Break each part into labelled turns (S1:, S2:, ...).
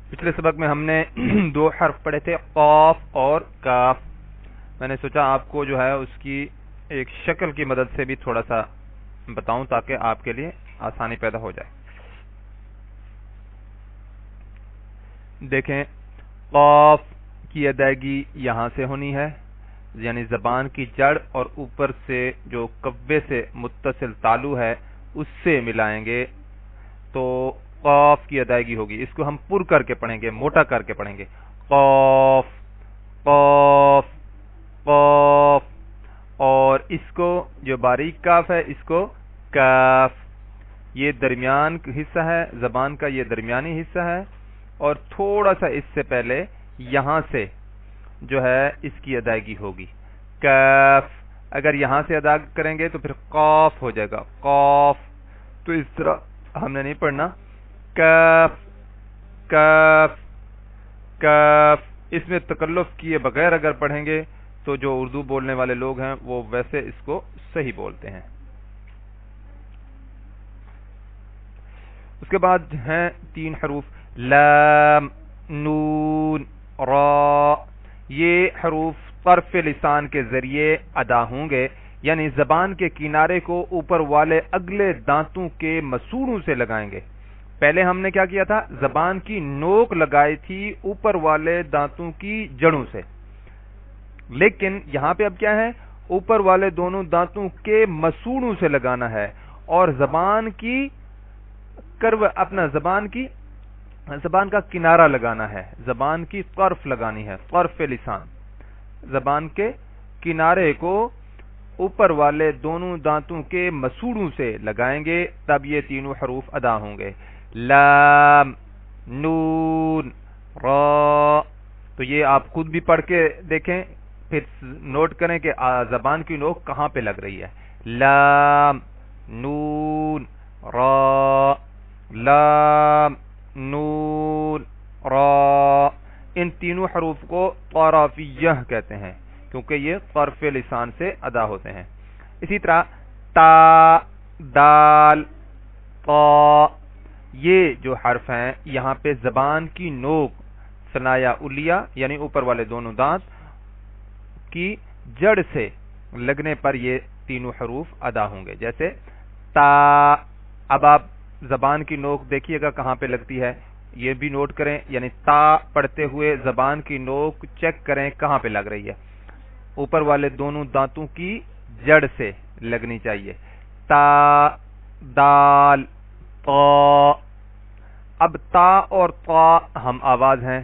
S1: پچھلے سبق میں ہم نے دو حرف پڑھے تھے، قاف اور کاف۔ میں نے سوچا آپ کو جو ہے اس کی ایک شکل کی مدد سے بھی تھوڑا سا بتاؤں تاکہ آپ کے لیے آسانی پیدا ہو جائے۔ دیکھیں، قاف کی ادائیگی یہاں سے ہونی ہے، یعنی زبان کی جڑ اور اوپر سے جو قبے سے متصل تالو ہے اس سے ملائیں گے تو قاف کی ادائیگی ہوگی۔ اس کو ہم پر کر کے پڑھیں گے، موٹا کر کے پڑھیں گے، قاف قاف قاف۔ اور اس کو جو باریک کاف ہے اس کو کاف۔ یہ درمیان حصہ ہے زبان کا، یہ درمیانی حصہ ہے، اور تھوڑا سا اس سے پہلے یہاں سے جو ہے اس کی ادائیگی ہوگی کاف۔ اگر یہاں سے ادا کریں گے تو پھر قاف ہو جائے گا، قاف۔ تو اس طرح ہم نے نہیں پڑھنا، کاف کاف کاف۔ اس میں تکلف کیے بغیر اگر پڑھیں گے تو جو اردو بولنے والے لوگ ہیں وہ ویسے اس کو صحیح بولتے ہیں۔ اس کے بعد ہیں تین حروف، لام نون را۔ یہ حروف طرف لسان کے ذریعے ادا ہوں گے، یعنی زبان کے کنارے کو اوپر والے اگلے دانتوں کے مسوڑوں سے لگائیں گے۔ پہلے ہم نے کیا کیا تھا، زبان کی نوک لگائی تھی اوپر والے دانتوں کی جڑوں سے، لیکن یہاں پہ اب کیا ہے، اوپر والے دونوں دانتوں کے مسوڑوں سے لگانا ہے، اور زبان کی اپنا زبان کا کنارہ لگانا ہے، زبان کی طرف لگانی ہے، طرف لسان۔ زبان کے کنارے کو اوپر والے دونوں دانتوں کے مسوڑوں سے لگائیں گے، تب یہ تینوں حروف ادا ہوں گے، لام نون را۔ تو یہ آپ خود بھی پڑھ کے دیکھیں، پھر نوٹ کریں کہ زبان کی نوک کہاں پہ لگ رہی ہے، لام نون را لام نون را۔ ان تینوں حروف کو طرفیہ کہتے ہیں کیونکہ یہ طرف لسان سے ادا ہوتے ہیں۔ اسی طرح تا دال طا، یہ جو حرف ہیں یہاں پہ زبان کی نوک ثنایا علیہ یعنی اوپر والے دونوں دانت کی جڑ سے لگنے پر یہ تینوں حروف ادا ہوں گے، جیسے تا۔ اب آپ زبان کی نوک دیکھیے گا کہاں پہ لگتی ہے، یہ بھی نوٹ کریں، یعنی تا پڑھتے ہوئے زبان کی نوک چیک کریں کہاں پہ لگ رہی ہے، اوپر والے دونوں دانتوں کی جڑ سے لگنی چاہیے، تا دال طا۔ اب تا اور طا ہم آواز ہیں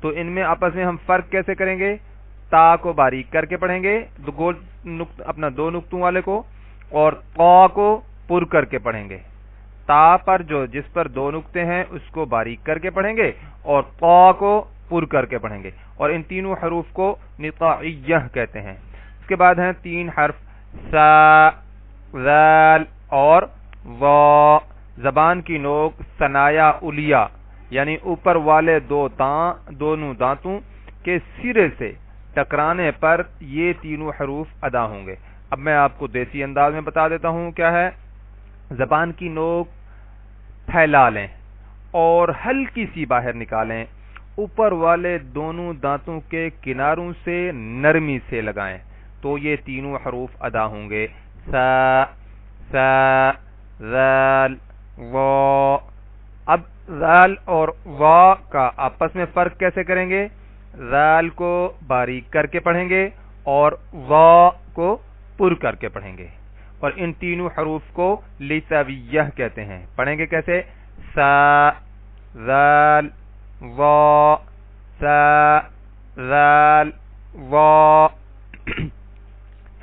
S1: تو ان میں آپس میں ہم فرق کیسے کریں گے، تا کو باریک کر کے پڑھیں گے، اپنا دو نقطوں والے کو، اور طا کو پر کر کے پڑھیں گے۔ تا پر جس پر دو نقطے ہیں اس کو باریک کر کے پڑھیں گے، اور طا کو پر کر کے پڑھیں گے، اور ان تینوں حروف کو نطاعیہ کہتے ہیں۔ اس کے بعد ہیں تین حرف، سا ذال اور وا۔ زبان کی نوک ثنایا علیہ یعنی اوپر والے دونوں دانتوں کے سرے سے ٹکرانے پر یہ تینوں حروف ادا ہوں گے۔ اب میں آپ کو دیسی انداز میں بتا دیتا ہوں کیا ہے۔ زبان کی نوک پھیلا لیں اور ہلکی سی باہر نکالیں، اوپر والے دونوں دانتوں کے کناروں سے نرمی سے لگائیں تو یہ تینوں حروف ادا ہوں گے، سا سا ذال وا۔ اب ذال اور وا کا آپس میں فرق کیسے کریں گے، ذال کو باریک کر کے پڑھیں گے اور وا کو پر کر کے پڑھیں گے، اور ان تینوں حروف کو لساویہ کہتے ہیں۔ پڑھیں گے کیسے، سا ذال وا سا ذال وا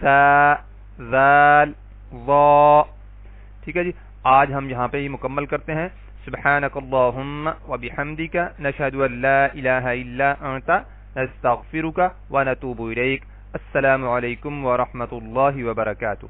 S1: سا ذال وا۔ ٹھیک ہے جی، آج ہم یہاں پہ ہی مکمل کرتے ہیں۔ سبحانک اللہم و بحمدک، نشہد ان لا الہ الا انت، نستغفرک و نتوب الیک۔ السلام علیکم ورحمۃ اللہ وبرکاتہ۔